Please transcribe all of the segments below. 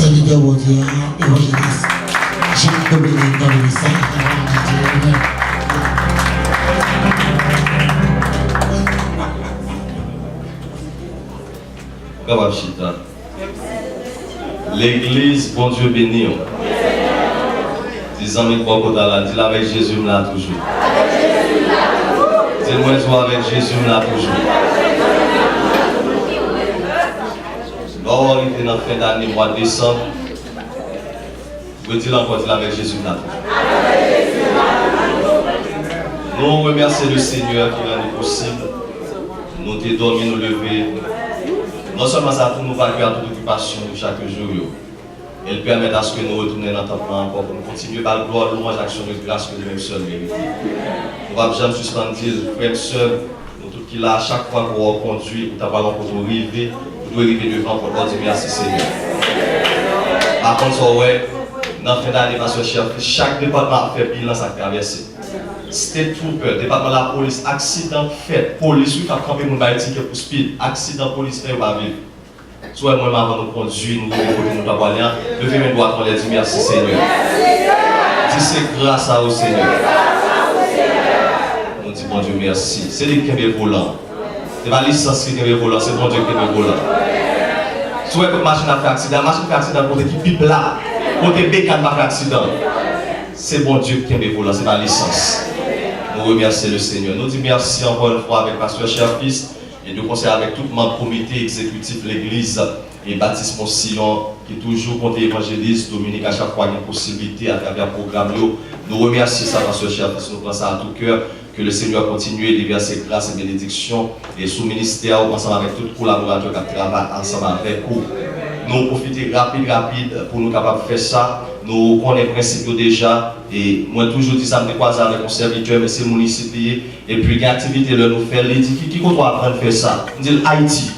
serviteur, mon Dieu, évangéliste, Jean-Dominique Dominique. L'église, bon Dieu béni. Disons, mais quoi, dis avec Jésus là toujours. Dis-moi, toi avec Jésus là toujours. Lors on était dans la fin d'année, mois de décembre, je dis encore, dis avec Jésus là toujours. Nous remercions le Seigneur qui l'a rendu possible. Nous t'ai dormi, nous lever. Non seulement ça, pour nous vainquer à toute occupation de chaque jour. Elle permet à ce que nous retournions dans le temple encore pour nous continuer par la gloire, louange, action de grâce que nous-mêmes seuls méritons. Nous ne pouvons jamais suspendre, frère, seul, nous tous qui là, à chaque fois qu'on conduit, pour t'avoir pour nous arriver, nous devons arriver devant pour leur dire merci Seigneur. Par contre, ouais, dans la fin d'année, parce que chaque département a fait bilan, ça a traversé. State Trooper, département de la police, accident fait, police, qui a campé mon ticket pour speed, accident police fait ou pas vivre. Soit moi avant nous conduire, nous devons aller, levez mes doigts pour les dire merci Seigneur. Dis c'est grâce à vous Seigneur. Nous disons bon Dieu merci. C'est lui qui est volant. C'est pas licence qui est volant, c'est bon Dieu qui est volant. Soit que machine a fait accident, machine fait accident pour qui pipe là, côté bécane pas fait accident. C'est bon Dieu qui est volant, c'est pas licence. Nous remercions le Seigneur. Nous disons merci encore une fois avec Pasteur Cher-Fils et nous conseillons avec tout le comité exécutif de l'Église et baptême Sion qui toujours compte évangéliste Dominique à chaque fois qu'il y a une possibilité à travers le programme. Nous remercions ça Pasteur Cher-Fils, nous pensons à tout cœur que le Seigneur continue de déverser grâce et bénédiction et sous ministère ensemble avec tous les collaborateurs qui travaillent ensemble avec vous. Nous profitons rapide pour nous capables de faire ça. Nous connaissons le principe déjà et moi toujours dis ça, je me croise avec mon serviteur, mais c'est mon discipliné. Et puis il y a une activité là nous faire, il dit qui qu'on doit apprendre à faire ça? On dit Haïti.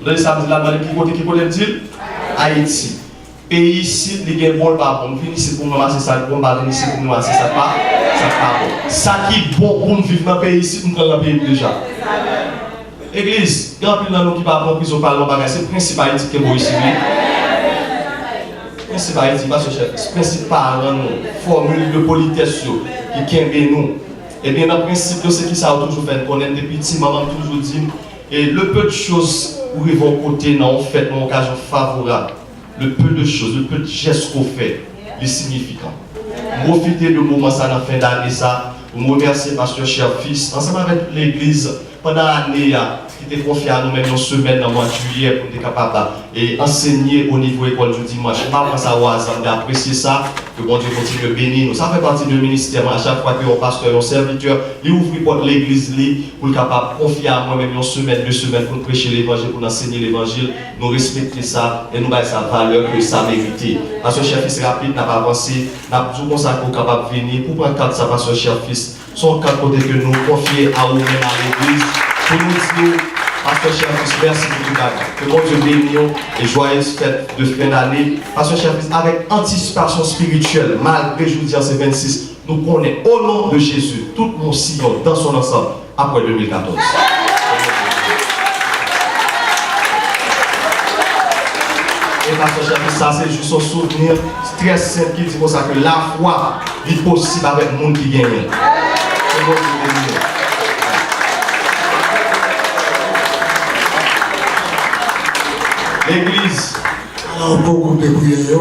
Vous avez ça, vous dites qui côté dit Haïti. Pays ici, il y a un bon pas bon. Venir ici pour nous ramasser ça, bon pas venir ici pour nous ramasser ça pas. Ça qui est bon pour nous vivre dans le pays ici, nous prenons le pays déjà. Église, il y a un peu de gens qui parlent en prison par l'homme, c'est le principe Haïti qui est bon ici. Le principe Haïti, parce que le principe parlant, formule de politesse qui kembe nous. Et bien, le principe de ce qui ça a toujours fait, qu'on aime des petits, maman toujours dit, et le peu de choses où ils vont côté, non, on fait une occasion favorable. Le peu de choses, le peu de gestes qu'on fait, les significants. Profitez de moment ça dans la fin d'année, ça, pour me remercier, Pasteur Cher-Fils, ensemble avec l'Église, pendant l'année, qui était confié à nous-mêmes une semaine dans le mois de juillet pour être capable d'enseigner au niveau école du dimanche. Je ne sais pas ça au hasard d'apprécier ça, que bon Dieu continue de bénir nous. Ça fait partie du ministère. À chaque fois que un pasteur, un serviteur, il ouvre pour l'église pour être capable de confier à moi-même une semaine, 2 semaines pour prêcher l'évangile, pour enseigner l'évangile. Nous respecter ça et nous avons sa valeur que ça mérite. Parce que Cher-Fils rapide n'a pas avancé, n'a pas tout ça pour capable de venir pour prendre carte ça parce que Cher-Fils sont quatre côtés que nous confier à vous-même à l'église. Pour nous dire, Pasteur Cher-Fils, merci pour tout ça. Que bon Dieu bénisse et joyeuse fête de fin d'année. Pasteur Cher-Fils, avec anticipation spirituelle, malgré, je vous dis, c'est 26, nous connaissons au nom de Jésus tout mon sillon dans son ensemble après 2014. Et Pasteur Cher-Fils, ça c'est juste un souvenir très simple qui dit pour ça que la foi est possible avec le monde qui gagne. C'est bon Dieu bénisse. L'église. Alors, beaucoup de prières,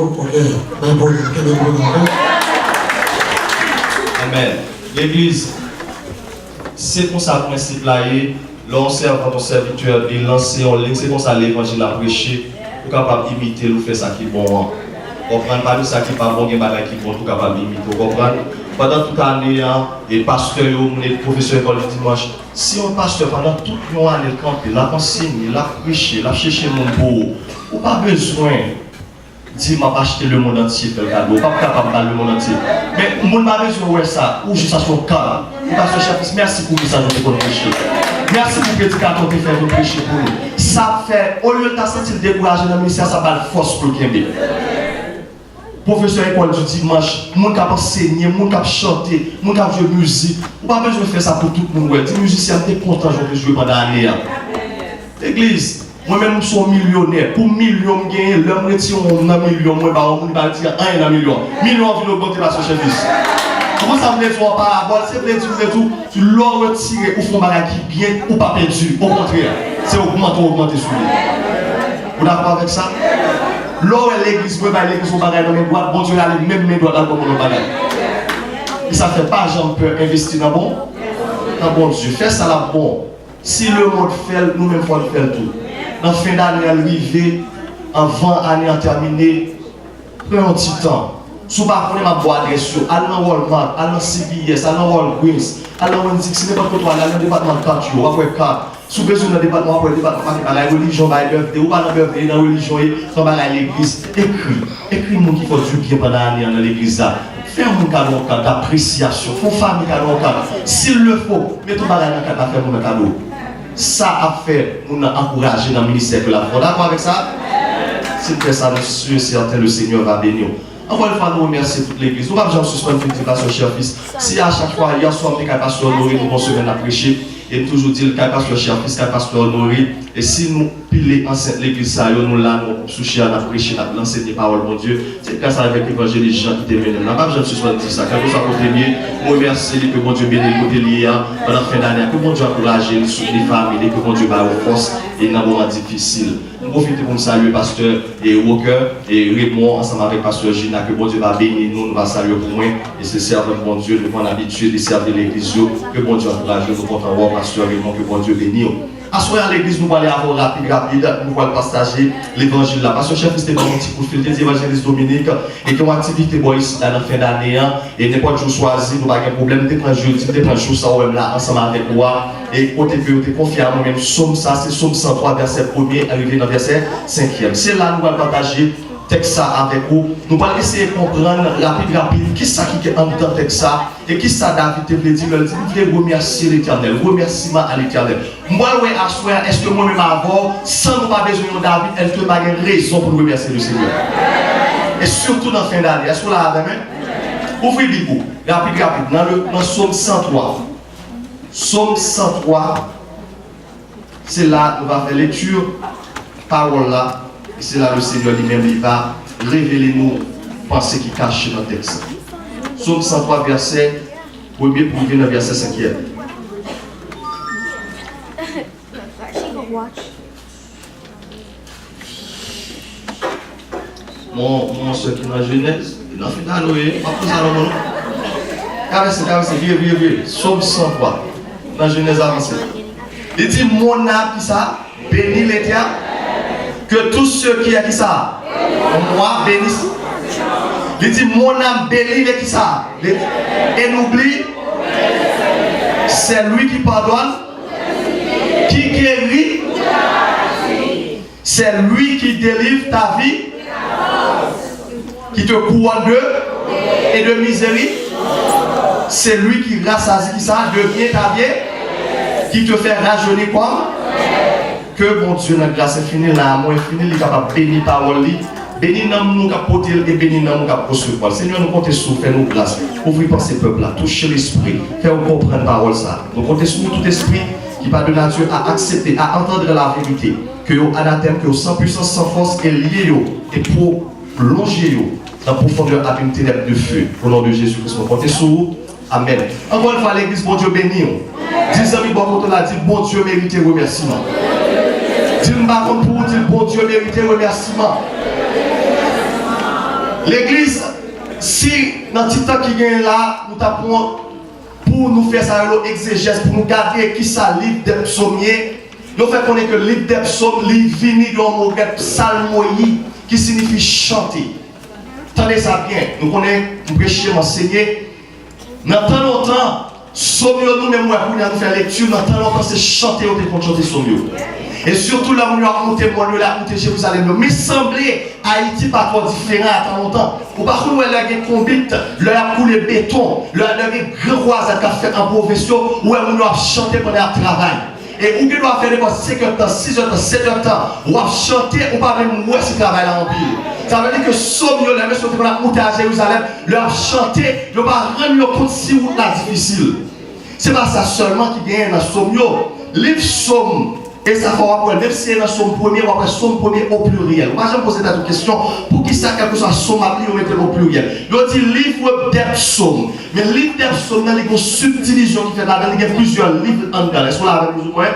mais pour Amen. L'église, c'est pour ça le principe là, l'on sert quand on serviteur et lancer en ligne, c'est pour ça l'évangile a prêché, pour capable d'imiter, nous faire ça qui est bon. Comprendre pas de ça qui n'est pas bon, il y a des qui sont capables d'imiter. Comprendre? Pendant toute l'année, les pasteurs, les professeurs école du dimanche, si un pasteur pendant toute l'année, il campe, il a enseigné, il a prêché, il a cherché mon beau, ou pas besoin de dire, je vais acheter le monde entier, faire le cadeau, pas capable de le monde entier. Mais le monde n'a pas besoin de ça, ou juste à son cas. Pasteur Cher-Fils, merci pour le message que nous prêcher. Merci pour le prédicateur qui fait nous prêcher pour nous. Ça fait, au lieu de sentir découragé dans le ministère, ça va de force pour le Québec. Professeur école du dimanche, moun qui a enseigné, moun qui a chanté, moun qui a joué musique. Ou pas besoin de faire ça pour tout le monde. Les musiciens sont contents de jouer pendant l'année. L'église, Moi-même, je suis millionnaire. Pour millions de gagner, l'homme retire un million, moi, je vais dire un million. Million vient augmenter par ce chef. Comment ça veut dire qu'on parabole? C'est vrai, tu l'as retiré ou font bagage qui bien ou pas perdu. Au contraire, c'est augmenter sur lui. Vous d'accord avec ça? L'or et l'église, vous voyez l'église au bagage dans mes boîtes, bon Dieu, a les mêmes mes doigts dans le bagage. Et ça fait pas, j'en peux investir dans bon Dieu. Fais ça là bon. Si le monde fait, nous-mêmes, il faut le faire tout. Dans la fin d'année, arriver, avant l'année à terminer, prenez un petit temps. Si vous ne connaissez pas ma boîte adresse, allez dans Walmart, allez dans CVS, allez dans Walgreens, allez dans Wendy's, si n'importe quoi, allez dans le département de 4 jours, après 4. Si vous besoin d'un département, après le département de la religion, la birthday, ou pas dans la birthday, dans la religion, dans l'église, écris le monde qui fait du bien pendant l'année dans l'église. Fais un cadeau en cas d'appréciation, fais une famille cadeau en cas. S'il le faut, mettez un bagage en cas d'affaire pour un cadeau. Ça a fait, nous a encouragé dans le ministère de la foi. D'accord avec ça? S'il fait ça, je suis certain, le Seigneur va bénir. Encore une fois, nous remercions toute l'église. Nous ne pouvons pas suspendre une pasteur cher fils. Si à chaque fois, hier soir, nous avons pasteur Honoré, nous avons semaine à prêcher, et toujours dire le pasteur cher fils, le pasteur Honoré, et si nous pilons enceinte l'église, nous là, nous soucions à prêcher, à l'enseigner parole, mon Dieu, c'est comme ça avec l'évangile, Jean qui t'aiment. Nous n'avons pas besoin de suspendre ça. Quand nous sommes premier, nous remercions que mon Dieu bénisse le côté lié pendant la fin d'année, que mon Dieu encourage les familles, que mon Dieu va aux forces et dans un moment difficile. Nous profitons pour nous saluer pasteur et Walker et Raymond ensemble avec pasteur Gina, que bon Dieu va bénir nous, nous va saluer pour moi et c'est servir bon Dieu, nous avons l'habitude de servir l'église, que bon Dieu encourage nous, comptons voir pasteur Raymond, que bon Dieu bénisse. À ce moment-là, l'église, nous allons avoir rapide, nous allons partager l'évangile là. Parce que chef, c'était un petit coup de fil des évangélistes Dominique et qui ont activité ici dans la fin d'année. Et n'importe jour choisi, nous n'avons pas de problème. Nous prenons jeudi, nous prenons jour ça là ensemble avec moi. Et côté que vous confié à moi-même, Somme ça, c'est Somme 103, verset 1er, arrivé dans verset 5e. C'est là nous allons partager texte avec vous. Nous allons essayer de comprendre rapide, qui ça qui est en dedans texte ça et qui ça David veut dire. Il veut remercier l'Éternel, remerciement à l'Éternel. Moi, est-ce que moi-même avant, sans nous pas besoin de David, est-ce que pas une raison pour remercier le Seigneur? Et surtout dans la fin d'année, est-ce que là, demain? Ouvrez Bible, rapide, dans le Psaume 103. Psaume 103, c'est là nous va faire lecture, parole là. Et c'est là le Seigneur lui-même, il va révéler nous pensées qui cachent dans le texte. Psaume 103, verset 1er pour venir dans verset 5e. Mon soeur qui est dans la Genèse, il est dans le final, oui, pas pour ça, non. Caressez, vieux. Psaume 103, dans la Genèse avancée. Il dit, mon âme qui ça, bénis l'Éternel. Que tous ceux qui est qui ça, moi bénissent. Il dit mon âme bénit les qui ça. Et n'oublie, c'est lui qui pardonne, qui guérit, c'est lui qui délivre ta vie, qui te couronne et de misérie. C'est lui qui rassasie qui ça, devient ta vie, qui te fait rajeunir comme. Que bon Dieu, notre grâce est finie, l'amour est fini, il est capable de bénir parole, bénir nous capoter et bénir nous recevoir. Seigneur, nous comptons sur faire nos grâces, ouvrir par ces peuples-là, toucher l'esprit, faire comprendre la parole ça. Nous comptons sur tout esprit qui pas de nature à accepter, à entendre la vérité, que yo anathème, que yo sans puissance, sans force, est lié et pour plonger dans la profondeur avec une ténèbre de feu. Au nom de Jésus-Christ, nous comptons sur vous. Amen. Encore une fois, l'église, bon Dieu béni. 10 amis, bon Dieu l'a dit, bon Dieu mérite remerciement. Dis-moi pour vous dire, bon Dieu mérite remerciement. L'église, si dans le petit temps qui vient là, nous tapons pour nous faire ça, l'exégèse, pour nous garder qui ça, livre des psaumiers, nous faisons connaître que le livre des psaumes, livre vini dans le mot psalmoï, qui signifie chanter. Tenez ça bien, nous connaissons, nous prêchons, m'enseigner. Dans tant longtemps, Somio nous-mêmes, nous faire lecture, dans tant longtemps, c'est chanter, on peut chanter Somio. Et surtout là où nous avons monté Jérusalem, mais semblait Haïti pas trop différent à tant longtemps. Ou par contre, elle a des combines, elle a coulé béton, elle a des grands rois à fait en profession, où elle a chanté pendant le travail. Et où elle doit faire des 5 heures, 6 heures, 7 heures, ou a chanté, ou pas même moi ce travail-là en pile. Ça veut dire que Somio, les messieurs qui ont monté à Jérusalem, leur a chanté, ils n'ont pas rendu compte si route là difficile. Ce n'est pas ça seulement qui vient dans Somio. Livre Somme. Et ça va après, même si c'est dans son premier, ou après son premier au pluriel. Moi, je me pose cette question, pour qui ça, quelque chose à son appli, on mette au pluriel. Il dit livre des psaumes. Mais le livre des psaumes, il y a une subdivision qui fait là-dedans, il y a plusieurs livres en dedans. Est-ce qu'on l'a avec nous ou moins?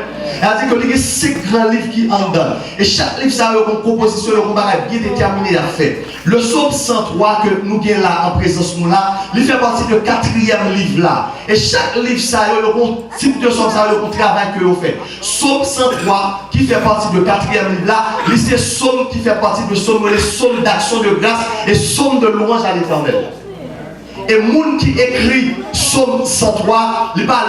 Elle dit qu'il y a 5 grands livres qui en dedans. Et chaque livre, ça a une composition, une barre bien déterminée à faire. Le psaume 103 que nous avons là en présence de nous là, il fait partie du 4e livre là. Et chaque livre, ça a un type de psaume, ça a un travail que vous faites. Psaume 103 qui fait partie du 4e livre là, c'est psaume qui fait partie de psaume, les psaumes d'action de grâce et psaume de louange à l'Éternel. Et les gens qui écrit Psaume 103, il parle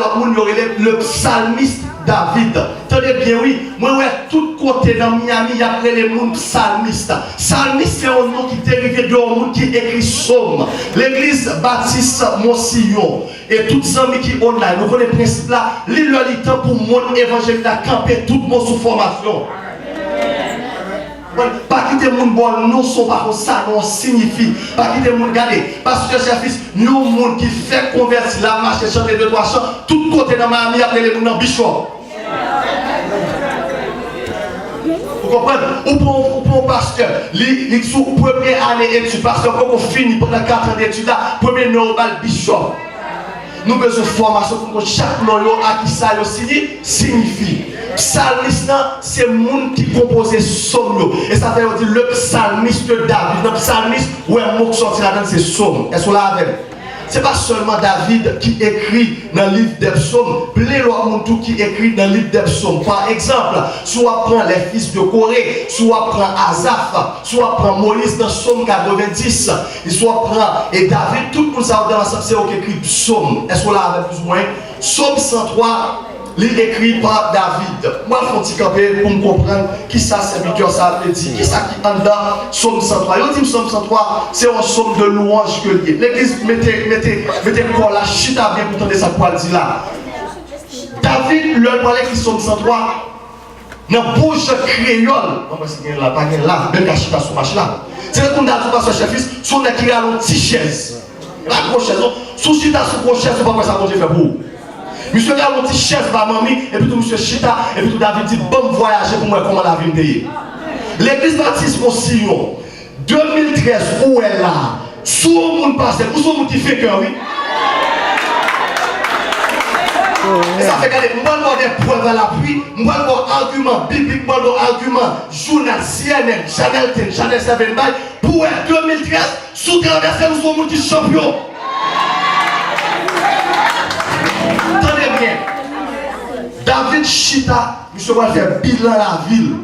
le psalmiste David. Tenez bien, oui, moi, tout côté dans Miami, il y a les gens psalmistes. Psalmiste, c'est un nom qui est dérivé de monde qui écrit Psaume. L'église Baptiste Monsillon et toutes les amis qui sont online, nous connaissons le principe là, l'île le temps pour mon évangile à camper tout le monde sous formation. Pas quitter mon bon, nous sommes pas comme ça, nous signifie. Pas quitter mon garder. Parce que chef fils, nous, monde qui fait convertir la marche et chanter 2-3 chants, tout côté dans ma ami après les gens dans Bishop. Vous comprenez? Ou pour pasteur, les sous première année d'études, pasteur, quand on finit pendant 4 ans d'études, premier normal Bishop. Nous avons besoin de formation pour que chaque nom à qui ça signifie. Psalmiste, c'est le monde qui compose psaume. Et ça fait dire le psalmiste David. Le psalmiste, où un mot qui sortit là-dedans, c'est psaume. Est-ce qu'on l'a avec? Ce n'est pas seulement David qui écrit dans le livre des psaumes, plein d'autres monde qui écrit dans le livre des psaumes. Par exemple, soit prend les fils de Corée, soit prend Asaph, soit prend Moïse dans Psaume 90, et soit prend et David, tout le monde ça dans l'ensemble, c'est eux qui écrit psaume. Est-ce qu'on l'a avec plus ou moins? Psaume 103. Il est écrit par David. Moi, je fais un petit campé pour me comprendre qui ça, serviteur, ça veut dire. Qui ça qui en dedans, Psaume 103. Il dit Psaume 103, c'est un psaume de louange que lié. L'église, mettez quoi la chita bien pour entendre ça quoi dit là. David, le parlait qui Psaume 103, dans la bouche créole. On va se dire là, pas là, même la chita sur marche là. C'est là qu'on a tout passé chef fils, son qui a une petite chaise. La grosse chaise, sous chita sur grosse chaise, c'est pas quoi ça manger faire pour vous. Monsieur a un petit chef par mamie, et puis tout monsieur Chita, et puis tout David dit bon voyager pour moi comment la vie me paye. L'église Baptiste Monsillon, 2013, où est là? Sous le monde passé, où sont les gens qui fait cœur, oui? Ça fait regarder, moi je vois des preuves à l'appui, moi je vois argument biblique, moi je vois argument journal, CNN, Channel 10, Channel 7, pour être 2013, sous traversé, nous sommes des champions. Tenez bien, David Chita, monsieur va faire bilan la ville.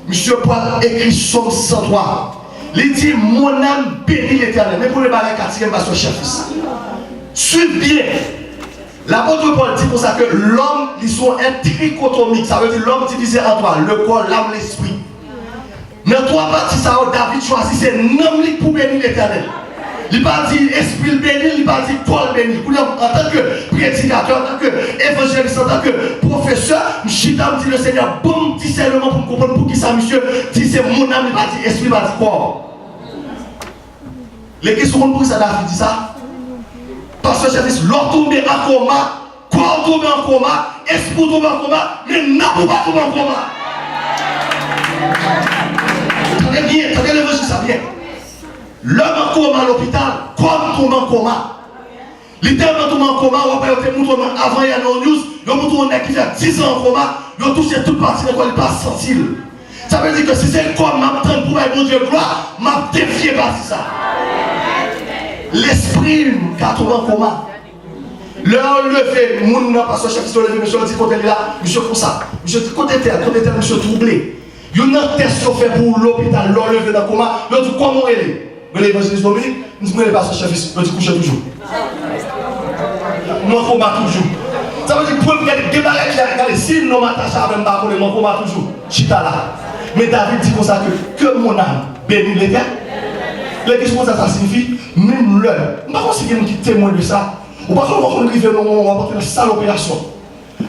Monsieur Paul écrit Psaume 103. Il dit mon âme bénit l'Éternel. Mais pour le barrer 4e pasteur chef. Suivez bien. L'apôtre Paul dit pour ça que l'homme, ils sont un trichotomique. Ça veut dire l'homme divisé en trois, le corps, l'âme, l'esprit. Dans trois parties, ça David choisit c'est nom pour bénir l'Éternel. Il va dire esprit béni, il va dire Paul béni. En tant que prédicateur, en tant que évangéliste, en tant que professeur, je me dit le Seigneur, bon discernement pour me comprendre pour qui ça, monsieur, dit c'est mon âme, il va dire esprit, il va dire corps. Les questions pour ça, David dit ça. Parce que j'ai dit, l'homme tombe en coma, corps tombe en coma, esprit tombe en coma, mais n'a pas tomber en coma. Très bien, très bien, ça bien. L'homme en coma à l'hôpital, comme tombe en coma. Littéralement tombe en coma, on va avant il y a nos news, le mouton qui fait 10 ans en coma, il a touché toute partie de quoi il passe sensible. Ça veut dire que si c'est comme m'attendre pour mon Dieu gloire, m'a défié par ça. L'esprit qui a tombé en coma. L'heure levé, mon nom, parce que chef se levé, monsieur dit côté là, monsieur comme ça. Monsieur dit côté terre, monsieur troublé. Il y a un test qu'on fait pour l'hôpital, l'heure levé dans le coma, il dit comment elle est. L'évangéliste Dominique, nous ne pas ce chef, il dit coucher toujours. Mon coma toujours. Ça veut dire que pour me regarder, si nous m'attachons avec mon coma toujours, chita là. Mais David dit comme ça que mon âme bénit l'Éternel. Les questions ça signifie, même l'heure. Je ne sais pas si quelqu'un qui témoigne de ça. Ou pas qu'on arrive on va porter une sale opération.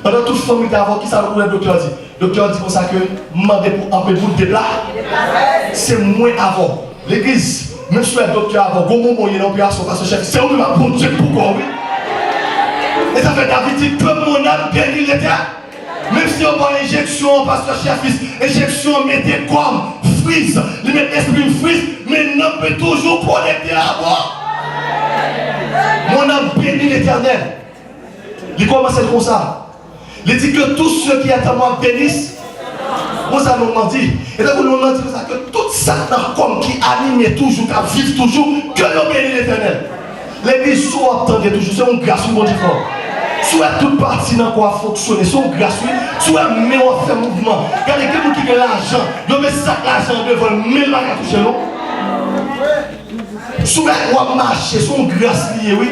Pendant toute famille d'avant, qui ça le docteur dit? Le docteur dit comme ça que demander pour un peu de déplacer. C'est moins avant. L'église. Même si le docteur avant, au moment où il y a une opération, parce que chef, c'est où il m'a pour Dieu pourquoi, oui. Et ça fait David dit que mon âme bénit l'Éternel. Même si on prend injection, pasteur chef, injection, mettez comme frise, il met l'esprit frise, mais non peut toujours connecter à moi. Mon âme bénit l'Éternel. Il commence comme ça. Il dit que tous ceux qui attendent moi bénissent. Moi, ça nous dit. Et donc, nous dit que tout ça, comme qui anime toujours, qui vit toujours, que nous bénit l'Éternel. L'église soit attendue toujours, c'est une grâce, mon Dieu fort. Soit toute partie dans quoi fonctionner, c'est une grâce, soit mais on fait mouvement. Regardez quelqu'un qui a l'argent, il met ça l'argent devant, mais il va toucher nous. Soit on marche, c'est une grâce liée, oui.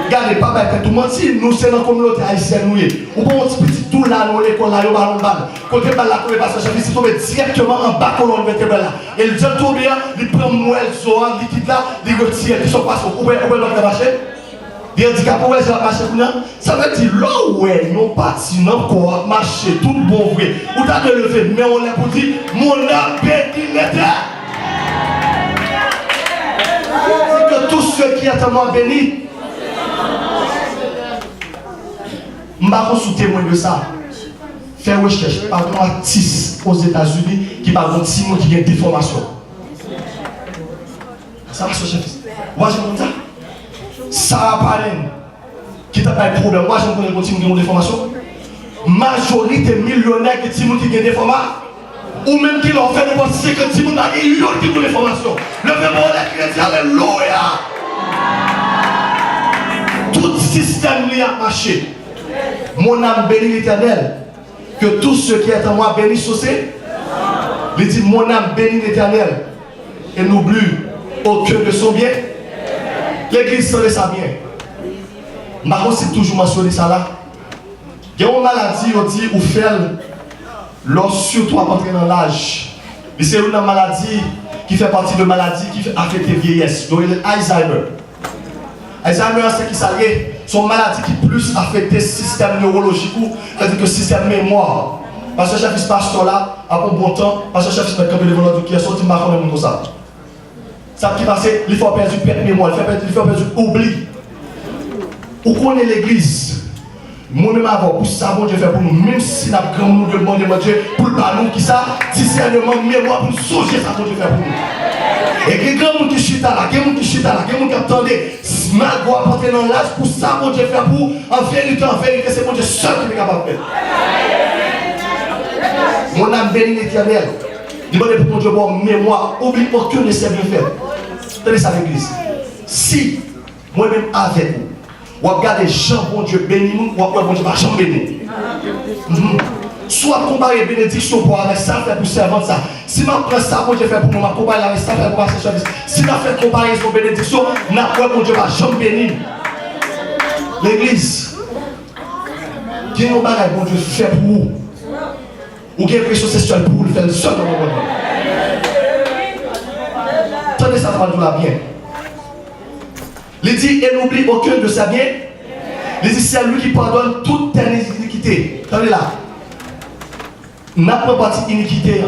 Regardez, papa, tout le monde, si nous sommes dans la communauté haïtienne, nous, on peut un petit tout là, dans l'école, là, ballon balle. Côté balle, là, parce que j'avais tombé directement en bas colonne vertébrale là. Et le jeune tombé, il prend moelle, zoan, liquide là, il retire, il sort pas, on peut l'autre marcher. Il dit qu'après, ouais, j'ai marché, ça veut dire, là, ouais, nous partis dans le corps, marcher, tout bon vrai. Ou t'as de lever, mais on est pour dire, mon âme bénit l'Éternel. Que tous ceux qui attendent moi bénis. Je ne vais pas sous témoin de ça. Faire recherche par un artiste aux États-Unis qui parle de Simon qui a des formations. Ça va, chef. Moi, je me dis ça. Sarah Palin, qui n'a pas de problème. Moi, je me connais Simon qui a des formations. Majorité millionnaire qui Simon qui a des formations. Ou même qui leur fait des bonnes que Simon a des formations. Le même monde qui a alléluia. Tout système lui a marché. Mon âme bénit l'Éternel. Que tous ceux qui sont en moi bénissent aussi. Il dit mon âme bénit l'Éternel. Et n'oublie aucun de son bien. L'église savait ça bien. Marco c'est toujours mentionné ça là. Il y a une maladie, on dit, ou fait, lorsque surtout à entrer dans l'âge. C'est une maladie qui fait partie de maladies qui affectent la vieillesse. Donc il est Alzheimer. Alzheimer, c'est qui s'allie, sont maladies qui plus affectent le système neurologique, c'est-à-dire que le système mémoire. Parce que chef is pasteur là, après un bon temps, parce que chef is mettre comme le volontaire qui est sorti marquant comme ça. Ça qui passe, il faut perdre du mémoire, il faut perdre du oubli. Où connaît l'église? Moi-même avant, pour ça, bon Dieu fait pour nous, même si nous avons nous demandé mon Dieu, pour le ballon qui ça, discernement, mémoire, pour songer ça, bon Dieu fait pour nous. Et que grand monde qui chita là, grand monde qui chita là, grand monde qui attendait, Mago a porté dans l'âge, pour ça, bon Dieu fait pour, en vérité, c'est mon Dieu seul qui est capable de faire. Mon âme bénit l'Éternel. Demandez pour mon Dieu, bon, mémoire, oublie aucun de ses bienfaits. Tenez ça l'église. Si, moi-même avec vous, ou regardez Jean, bon Dieu béni nous, ou après bon Dieu va Jean béni. Soit comparer bénédiction pour avec ça, faire pour servant ça. Si je prends ça, bon Dieu fait pour nous, je comparer avec ça, faire pour passer service. Si je fais comparaison bénédiction, je après bon Dieu va Jean béni. L'église, qui est un bagage bon Dieu fait pour vous. Ou qui est pression sexuelle pour vous le faire seul dans le monde. Tenez ça, nous là bien. Il dit, et n'oublie aucun de sa bien. Il dit, c'est lui qui pardonne toute ta iniquité. Attendez là. N'a pas partie iniquité.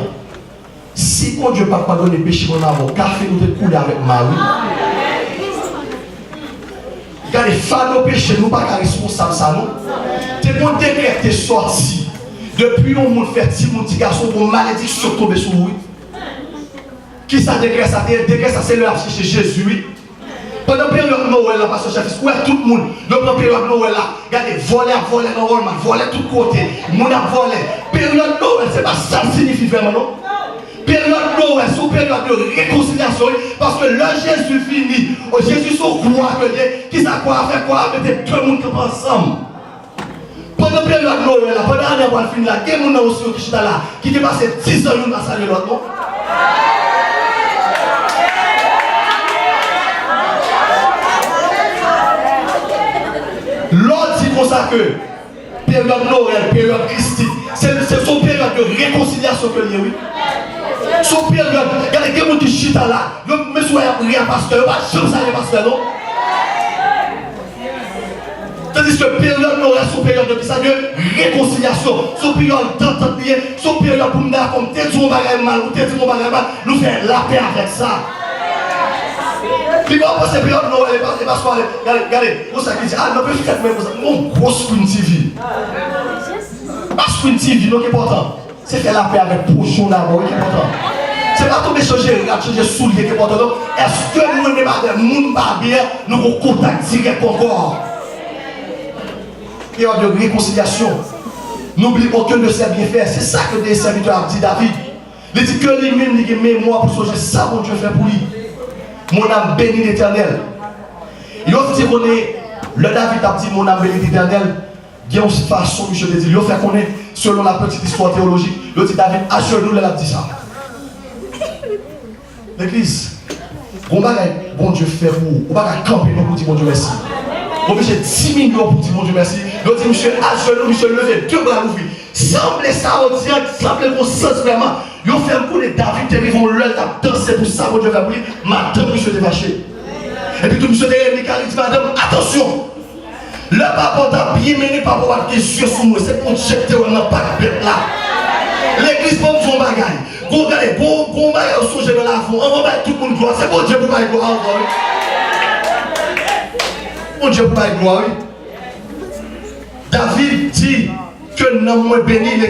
Si mon Dieu n'a pas pardonné le péché, mon amour, car fait nous de couler avec Marie. Regardez, faire nos péchés, nous ne sommes pas responsables ça, non. C'est mon décret qui est sorti. Depuis on m'a fait mon petit garçon, mon malédiction tombée sur lui. Qui ça décret ça? Décret ça, c'est le chez Jésus, oui. Pendant la période Noël, là, parce que chef, où est tout le monde? Dans la période Noël, là, regardez, voler dans le monde, voler de tous côtés, mon a volé. Période Noël, c'est pas ça qui signifie vraiment, non? Période Noël, c'est une période de réconciliation, parce que là, Jésus finit, Jésus sont croix, qui ça quoi faire quoi, mettez tout le monde ensemble. Pendant la période Noël, là, pendant l'année où elle finit là, quel monde aussi qui est là, qui est passé 10 ans dans la salle de l'autre, non? L'autre dit comme ça que période Noël, période christique, c'est son période de réconciliation que il y a, oui. Son période, regardez quelqu'un qui chita là, le monsieur a pris un pasteur, pas chance à un pasteur, non? Tandis que période Noël, son période de réconciliation, son période d'entente, son période pour nous dire comme t'es dit mon bagage mal, ou t'es dit mon bagage mal, nous faire la paix avec ça. Puis quand on passe cette période Noël, et parce que regardez, vous savez qui dit, ah non, peut-être même, mon grosse Queen TV. Masquin TV, non, qui est important. C'est faire la paix avec prochain d'abord, qui est important. C'est pas tomber changer, changer soulier, qui est important. Est-ce que nous, les gens barbier, nous avons contact direct encore? Et en de réconciliation. N'oublie aucun de ses bienfaits. C'est ça que les serviteurs ont dit David. Il dit que lui-même, il a mémoire pour changer ça, mon Dieu fait pour lui. Mon âme bénit l'Éternel. Il a dit qu'on est, le David a dit mon âme bénit l'Éternel. Il y a une façon, monsieur de dire, il a fait qu'on est, selon la petite histoire théologique, il a dit David, à genoux, il a dit ça. L'église, bon Dieu fait pour vous. On va camper pour dire mon Dieu merci. On va 10 millions pour dire mon Dieu merci. Il a dit, monsieur, à genoux, monsieur, levé, deux bras ouverts. Semblez ça au direct, semblez vos sens vraiment. Ils ont fait un coup de David, ils vont leur danser pour ça, mon Dieu va pour lui. Madame, monsieur, est vaché. Et puis tout monsieur derrière Michael dit, madame, attention. Le papa t'a bien mené par rapport à des yeux sous moi. C'est pour jeter vraiment pas de bête là. L'église pour son bagage. Vous regardez, bon bagage au sujet de la fond. On va mettre tout le monde gloire. C'est bon Dieu pour ma gloire. Bon Dieu pour ma gloire. David dit que non, moi béni.